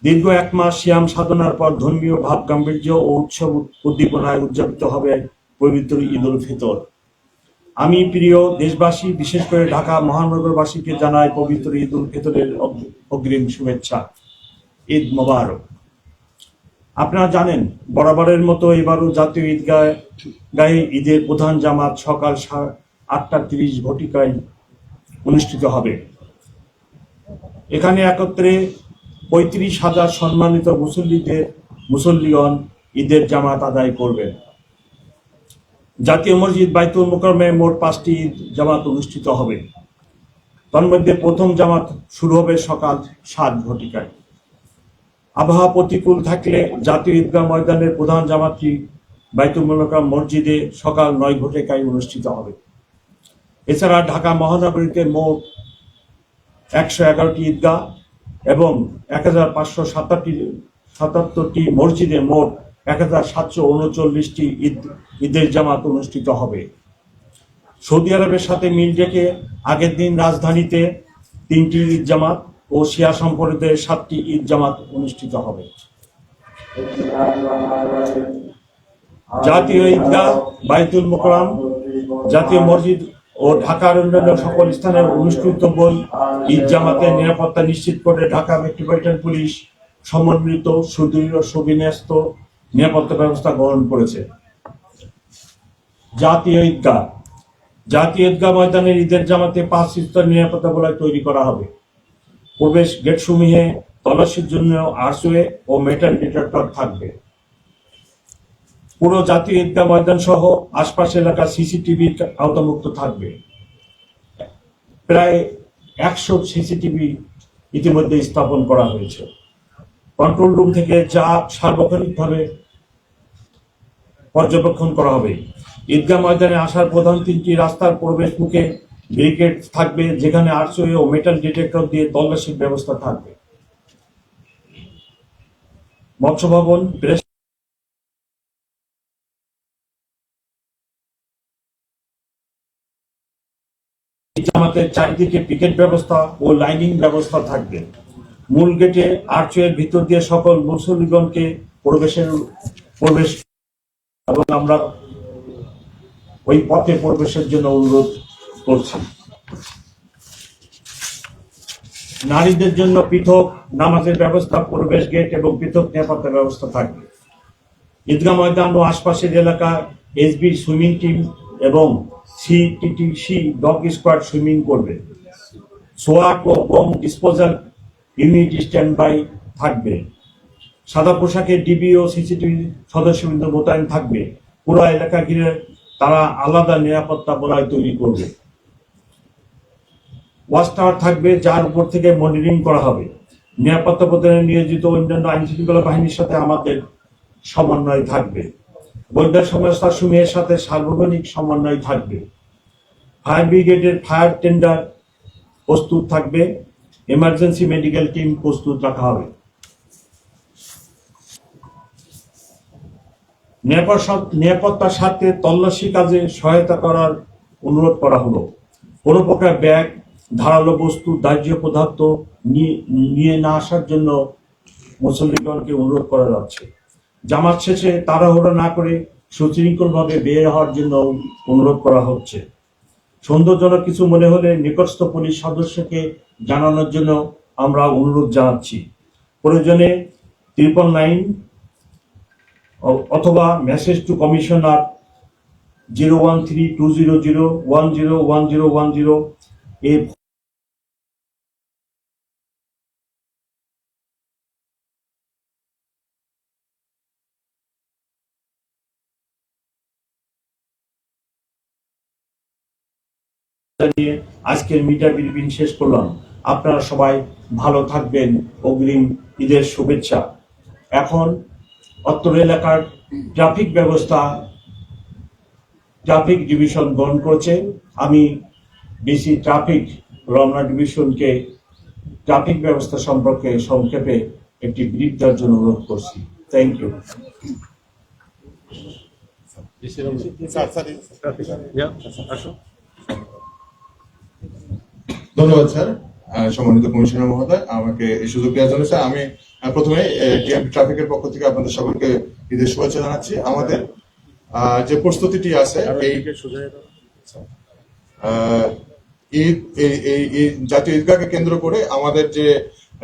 দীর্ঘ এক মাস সিয়াম সাধনার পর ধর্মীয় ভাব গাম্ভীর্য ও উৎসব উদ্দীপনায় উদযাপিত হবে পবিত্র ঈদ উল ফিতর। আমি প্রিয় দেশবাসী, বিশেষ করে ঢাকা মহানগরবাসীকে জানাই পবিত্র ঈদ উল ফিতরের অগ্রিম শুভেচ্ছা। ঈদ মোবারক। আপনারা জানেন, বরাবরের মতো এবারও জাতীয় ঈদগাহে ঈদের প্রধান জামাত সকাল 8:30 ঘটিকায় অনুষ্ঠিত হবে। এখানে একত্রে 35,000 সম্মানিত মুসল্লিগণ ঈদের জামাত আদায় করবেন। জাতীয় মসজিদ বাইতুল মুকাররমে মোট 5টি ঈদ জামাত অনুষ্ঠিত হবে। তন্মধ্যে প্রথম জামাত শুরু হবে সকাল 7 ঘটিকায়। আবহাওয়া প্রতিকূল থাকলে জাতীয় ঈদগাহ ময়দানের প্রধান জামাতটি বাইতুল মুকাররম মসজিদে সকাল 9 ঘটিকায় অনুষ্ঠিত হবে। এছাড়া ঢাকা মহানগরীতে মোট 111টি ঈদগাহ এবং 1577টি মসজিদে মোট 1739টি ঈদের জামাত অনুষ্ঠিত হবে। সৌদি আরবের সাথে মিল রেখে আগের দিন রাজধানীতে 3টি ঈদ জামাত ও শিয়া সম্প্রদায়ের 7টি ঈদ জামাত অনুষ্ঠিত হবে। জাতীয় ঈদগাহ, বাইতুল মুকাররম, জাতীয় মসজিদ ও ঢাকার অন্যান্য সকল স্থানে অনুষ্ঠিতব্য ঈদ জামাতের নিরাপত্তা নিশ্চিত করে ঢাকা মেট্রোপলিটন পুলিশ সমন্বিত সুদৃঢ় সুবিন্যস্ত নিরাপত্তা ব্যবস্থা গ্রহণ করেছে। জাতীয় ঈদগাহ ময়দানের ঈদের জামাতে 5 স্তর নিরাপত্তা বলয় তৈরি করা হবে। প্রবেশ গেটসমূহে তল্লাশির জন্য আরসওয়ে ও মেটাল ডিটেক্টর থাকবে। পুরো জাতীয় ঈদগাহ ময়দান সহ আশপাশের এলাকা সিসিটিভি আওতামুক্ত থাকবে। প্রায় 100 সিসিটিভি ইতিমধ্যে স্থাপন করা হয়েছে। কন্ট্রোল রুম থেকে যা সার্বক্ষণিকভাবে পর্যবেক্ষণ করা হবে। ঈদগাহ ময়দানে আসার প্রধান 3টি রাস্তার প্রবেশ মুখে ব্যারিকেড থাকবে, যেখানে আরসওয়ে ও মেটাল ডিটেক্টর দিয়ে তল্লাশির ব্যবস্থা থাকবে। মৎস্য ভবন, প্রেস জামাতের চারিদিকে পিকেট ব্যবস্থা ও লাইনিং ব্যবস্থা থাকবে। মূল গেটে আরচওয়ের ভিতর দিয়ে সকল মুসল্লিগণকে প্রবেশ এবং আমরা ওই পথে প্রবেশের জন্য অনুরোধ করছি। নারীদের জন্য পৃথক নামাজের ব্যবস্থা, প্রবেশ গেট এবং পৃথক নিরাপত্তা ব্যবস্থা থাকবে। ঈদগাহ ময়দান ও আশপাশের এলাকায় এসবি সুইমিং টিম এবং সিটিটিসি ডগ স্কোয়াড সুইমিং করবে। সোয়াট ও bomb disposal unit stand by থাকবে। সাদা পোশাকে ডিবি ও সিসিটিভি সদস্যবৃন্দ মোতায়েন থাকবে। পুরো এলাকা ঘিরে তারা আলাদা নিরাপত্তা বলয় তৈরি করবে। ওয়াচ টাওয়ার থাকবে, যার উপর থেকে মনিটরিং করা হবে। নিরাপত্তা প্রদানে নিয়োজিত অন্যান্য আইন শৃঙ্খলা বাহিনীর সাথে আমাদের সমন্বয় থাকবে। গোয়েন্দা সংস্থা সমূহের সাথে সার্বজনীন সমন্বয় থাকবে। ফায়ার ব্রিগেডের ফায়ার টেন্ডার প্রস্তুত থাকবে। এমার্জেন্সি মেডিকেল টিম প্রস্তুত রাখা হবে। নিরাপত্তার সাথে তল্লাশি কাজে সহায়তা করার অনুরোধ করা হলো। কোনো প্রকার ব্যাগ, ধারালো বস্তু, দাহ্য পদার্থ নিয়ে না আসার জন্য মুসল্লিগণকে অনুরোধ করা যাচ্ছে। জামাত শেষে তাড়াহুড়ো না করে সুশৃঙ্খলভাবে বের হওয়ার জন্য অনুরোধ করা হচ্ছে। সন্দেহজনক কিছু মনে হলে নিকটস্থ পুলিশ সদস্যকে জানানোর জন্য আমরা অনুরোধ জানাচ্ছি। প্রয়োজনে 999 অথবা মেসেজ টু কমিশনার 013-200-101010 এ আজকের মিডিয়া ব্রিফিং শেষ করলাম। আপনারা সবাই ভালো থাকবেন। অগ্রিম ঈদের শুভেচ্ছা। এখন অত্র এলাকার ট্রাফিক ডিভিশন গ্রহণ করেছে। আমি ডিসি ট্রাফিক রমনা ডিভিশনকে ট্রাফিক ব্যবস্থা সম্পর্কে সংক্ষেপে একটি ব্রিফ দেওয়ার জন্য অনুরোধ করছি। Thank you. ধন্যবাদ স্যার। সম্মানিত কমিশনার মহোদয় আমাকে এই সুযোগ দেওয়ার জন্য। স্যার, আমি প্রথমে ডিএমপি ট্রাফিকের পক্ষ থেকে আপনাদের সকলকে ঈদের শুভেচ্ছা জানাচ্ছি। আমাদের যে প্রস্তুতিটি আছে এই ঈদ এই জাতীয় ঈদগাহকে কেন্দ্র করে আমাদের যে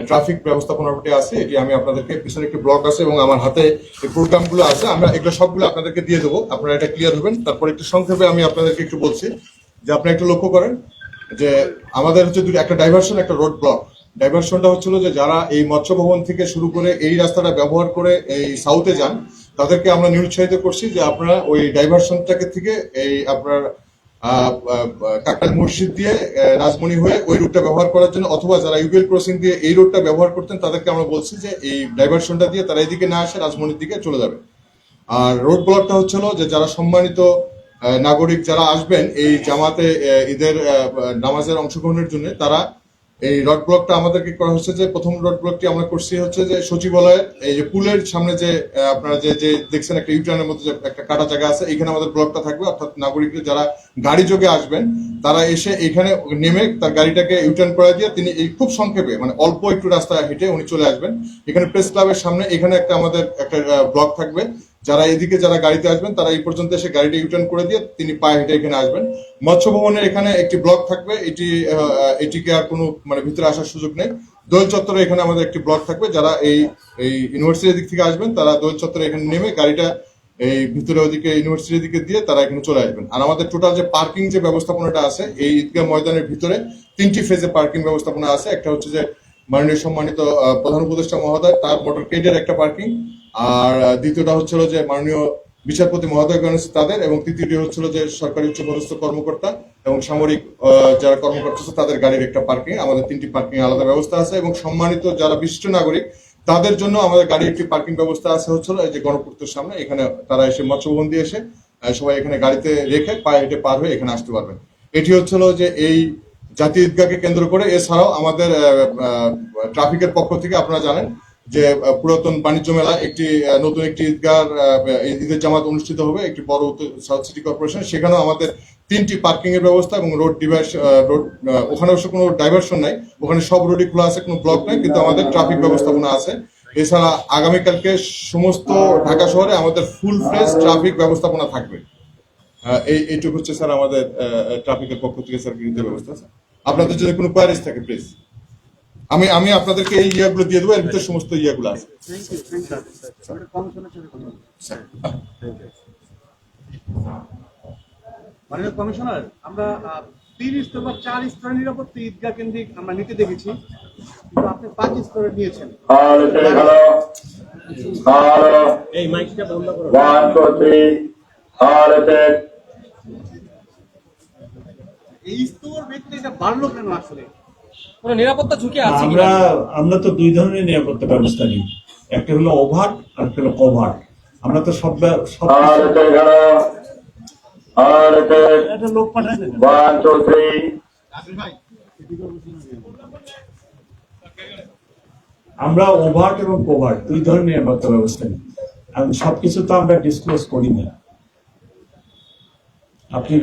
ট্রাফিক ব্যবস্থাপনাটি আছে, এটি আমি আপনাদেরকে পিছনে একটি ব্লক আছে এবং আমার হাতে এই প্রোগ্রামগুলো আছে, আমরা এগুলো সবগুলো আপনাদেরকে দিয়ে দেবো, আপনারা এটা ক্লিয়ার হবেন। তারপর একটু সংক্ষেপে আমি আপনাদেরকে একটু বলছি যে আপনি একটু লক্ষ্য করেন যে আমাদের হচ্ছে একটা ডাইভারশন, একটা রোড ব্লক। ডাইভারশনটা হচ্ছিল যে যারা এই মৎস্য ভবন থেকে শুরু করে এই রাস্তাটা ব্যবহার করে এই সাউথে যান, তাদেরকে আমরা নিরুৎসাহিত করছি যে আপনারা ওই ডাইভারশনটাকে থেকে এই আপনার কাকরাইল মসজিদ দিয়ে রাজমণি হয়ে ওই রুটটা ব্যবহার করার জন্য, অথবা যারা ইউবিএল ক্রসিং দিয়ে এই রুটটা ব্যবহার করতেন তাদেরকে আমরা বলছি যে এই ডাইভারশনটা দিয়ে তারা এইদিকে না আসে রাজমণির দিকে চলে যাবে। আর রোড ব্লকটা হচ্ছিল যে যারা সম্মানিত নাগরিক যারা আসবেন এই জামাতে ঈদের নামাজের অংশগ্রহণের জন্য, তারা এই রড ব্লকটা আমাদেরকে করা হচ্ছে যে প্রথম রড ব্লকটি আমরা করছি হচ্ছে যে সচিবালয়ের এই যে পুলের সামনে যে আপনারা যে দেখছেন একটা ইউটার্নের মধ্যে যে একটা কাটা জায়গা আছে, এখানে আমাদের ব্লকটা থাকবে। অর্থাৎ নাগরিকরা যারা গাড়ি যোগে আসবেন তারা এসে এখানে নেমে তার গাড়িটাকে ইউটার্ন করে দিয়ে তিনি এই খুব সংক্ষেপে মানে অল্প একটু রাস্তা হেঁটে উনি চলে আসবেন। এখানে প্রেস ক্লাবের সামনে এখানে একটা আমাদের একটা ব্লক থাকবে। যারা এদিকে যারা গাড়িতে আসবেন তারা এই পর্যন্ত এসে গাড়িটা ইউটার্ন করে দিয়ে তিনি পায়ে হেঁটে এখানে আসবেন। মৎস্য ভবনের এখানে একটি ব্লক থাকবে, এটিকে আর কোনো মানে ভিতরে আসার সুযোগ নেই। দোয়েল চত্বরে এখানে আমাদের একটি ব্লক থাকবে, যারা এই ইউনিভার্সিটির দিক থেকে আসবেন তারা দোয়েল চত্বরে এখানে নেমে গাড়িটা এই ভিতরে ওদিকে ইউনিভার্সিটির দিকে দিয়ে তারা এখানে চলে আসবেন। আর আমাদের টোটাল যে পার্কিং যে ব্যবস্থাপনাটা আছে এই ঈদগাহ ময়দানের ভিতরে 3টি ফেজে পার্কিং ব্যবস্থাপনা আছে। একটা হচ্ছে যে মাননীয় সম্মানিত প্রধান উপদেষ্টা মহোদয় তার মোটরকেডের একটা পার্কিং, আর দ্বিতীয়টা হচ্ছিল যে মাননীয় বিচারপতি মহোদয়গণ তাদের, এবং তৃতীয়টি হচ্ছিল যে সরকারি উচ্চপদস্থ কর্মকর্তা এবং সামরিক যারা কর্মকর্তা আছে তাদের গাড়ির একটা পার্কিং। আমাদের 3টি পার্কিং আলাদা ব্যবস্থা আছে, এবং সম্মানিত যারা বিশিষ্ট নাগরিক তাদের জন্য আমাদের গাড়ির একটি পার্কিং ব্যবস্থা আছে হচ্ছিল এই যে গণপূর্তের সামনে। এখানে তারা এসে মৎস্যভবন দিয়ে এসে সবাই এখানে গাড়িতে রেখে পায়ে হেঁটে পার হয়ে এখানে আসতে পারবেন। এটি হচ্ছিল যে এই জাতীয় ঈদগাহকে কেন্দ্র করে। এছাড়াও আমাদের ট্রাফিকের পক্ষ থেকে আপনারা জানেন যে পুরাতন বাণিজ্য মেলা একটি নতুন একটি ঈদগাহ ঈদের জামাত অনুষ্ঠিত হবে একটি বড় সাউথ সিটি কর্পোরেশন, সেখানেও আমাদের 3টি পার্কিং এর ব্যবস্থা এবং রোড ওখানে অবশ্য কোনো ডাইভারশন নাই, ওখানে সব রোডই খোলা আছে, কোনো ব্লক নাই, কিন্তু আমাদের ট্রাফিক ব্যবস্থাপনা আছে। এছাড়া আগামীকালকে সমস্ত ঢাকা শহরে আমাদের ফুল ফ্লেজ ট্রাফিক ব্যবস্থাপনা থাকবে। এইটুকু হচ্ছে স্যার আমাদের ট্রাফিকের পক্ষ থেকে স্যার ঈদের ব্যবস্থা। আপনাদের যদি কোনো কোয়ারিজ থাকে প্লিজ আমি আপনাদেরকে এই ইয়াগুলো দিয়ে দেবো, এর ভিতরে সমস্ত ইয়াগুলো আছে। মাননীয় কমিশনার, আমরা 3 স্তর বা 4 স্তরের নিরাপত্তা ঈদগাহ কেন্দ্রিক আমরা নিতে দেখেছি, কিন্তু আপনি 5 স্তরে নিয়েছেন। এই মাইকটা বন্ধ করো। 1 2 3 all attack এই স্তর ভিত্তিতে এটা বাড়লো কেন আসলে? কোনো নিরাপত্তা ঝুঁকি আছে কি? আমরা তো 2 ধরনের নিরাপত্তা ব্যবস্থা নিই, একটা হলো ওভার আর একটা হলো কভার। আমরা তো সব all attack all attack একটা লোক পাঠাই না। 1 2 3 আমরা ওভার এবং কভার 2 ধরনের নিরাপত্তা ব্যবস্থা নিই, আর সবকিছু তো আমরা ডিসক্লোজ করি না। আপনি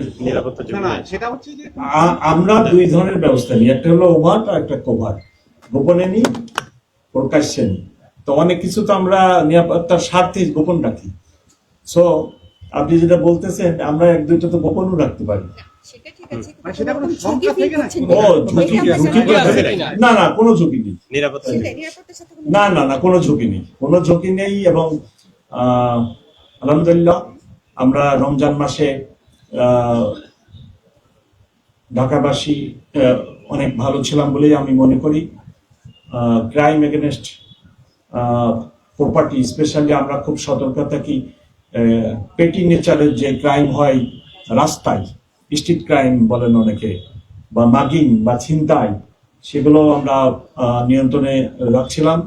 না সেটা হচ্ছে যে আমরা 2 ধরনের ব্যবস্থা নিই, একটা হলো ওভার আর একটা কভার। গোপনে নিই, প্রকাশ্যে নিই। তো অনেক কিছু তো আমরা নিরাপত্তার স্বার্থে গোপন রাখি। সো আপনি যেটা বলতেছেন আমরা 1-2টা তো গোপনও রাখতে পারি। সেটা ঠিক আছে, মানে সেটা কোনো সংখ্যা থেকে না। ও ঝুঁকি না না কোনো ঝুঁকি নেই, নিরাপত্তার সাথে কোনো না না না কোনো ঝুঁকি নেই, কোনো ঝুঁকি নেই। এবং আলহামদুলিল্লাহ আমরা রমজান মাসে ঢাকাবাসী অনেক ভালো ছিলাম বলেই আমি মনে করি। ক্রাইম এগেনস্ট প্রপার্টি স্পেশালি আমরা খুব সতর্ক থাকি। পেটি নেচারের যে ক্রাইম হয় রাস্তায়, স্ট্রিট ক্রাইম বলেন অনেকে, বা মাগিং বা ছিনতাই, সেগুলো আমরা নিয়ন্ত্রণে রাখছিলাম।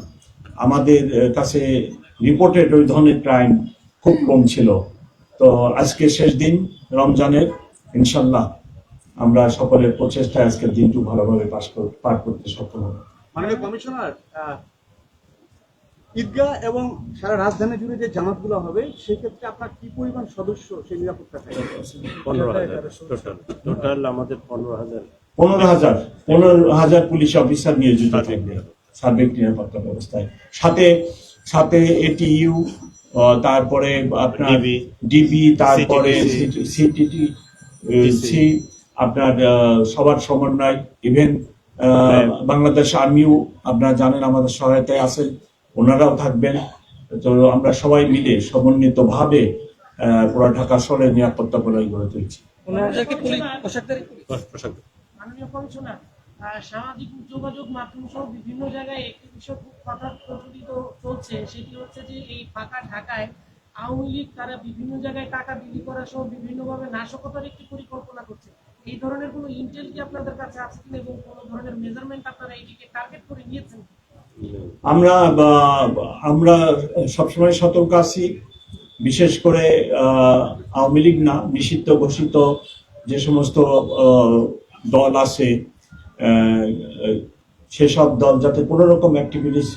আমাদের কাছে রিপোর্টেড ওই ধরনের ক্রাইম খুব কম ছিল। তো আজকে শেষ দিন রমজানের, ইনশাল্লাহ আমরা সকলের প্রচেষ্টায় আজকের দিনটু ভালোভাবে পার করতে সক্ষম হব। মাননীয় কমিশনার, ঈদগাহ এবং সারা রাজধানী জুড়ে যে জামাতগুলো হবে সেক্ষেত্রে আপনার কি পরিমাণ সদস্য সেই নিরাপত্তা থাকবে? 15,000 টোটাল আমাদের 15,000 15,000 পুলিশ অফিসার নিয়োজিত থাকবে সার্বিক নিরাপত্তা ব্যবস্থায়। সাথে সাথে এটিইউ, তারপরে আপনার ডিবি, তারপরে সিটিটি, আপনার সবার সমন্বয়, ইভেন বাংলাদেশ আর্মিও আপনারা জানেন আমাদের সহায়তায় আছেন, ওনারাও থাকবেন। তো আমরা সবাই মিলে সমন্বিত ভাবে পুরো ঢাকা শহরের নিরাপত্তা প্রণালী গড়ে তুলছি। 15,000 কি পুলিশ পোশাকধারী? মাননীয় কমিশনার, সামাজিক যোগাযোগ মাধ্যম সহ বিভিন্ন জায়গায় একটি বিষয় খুব কথা প্রচলিত চলছে, সেটি হচ্ছে যে এই ফাঁকা ঢাকায় আওয়ামী লীগ তারা বিভিন্ন জায়গায় টাকা বিলি করা সহ বিভিন্নভাবে নাশকতার একটি পরিকল্পনা করছে। এই ধরনের কোনো ইন্টেল কি আপনাদের কাছে আছে কিনা এবং কোনো ধরনের মেজারমেন্ট আপনারা এইটিকে টার্গেট করে নিয়েছেন? আমরা সবসময় সতর্ক আছি, বিশেষ করে আওয়ামী লীগ না, নিষিদ্ধ ঘোষিত যে সমস্ত দল আছে সেসব দল যাতে কোনো রকম অ্যাক্টিভিটিস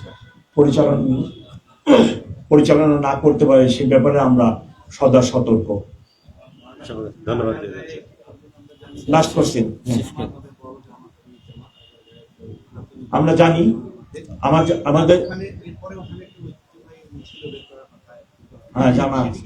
পরিচালনা না করতে পারে সে ব্যাপারে আমরা সদা সতর্ক। ধন্যবাদ। লাস্ট কোশ্চেন, আমরা জানি আমাদের হ্যাঁ জানা আছে।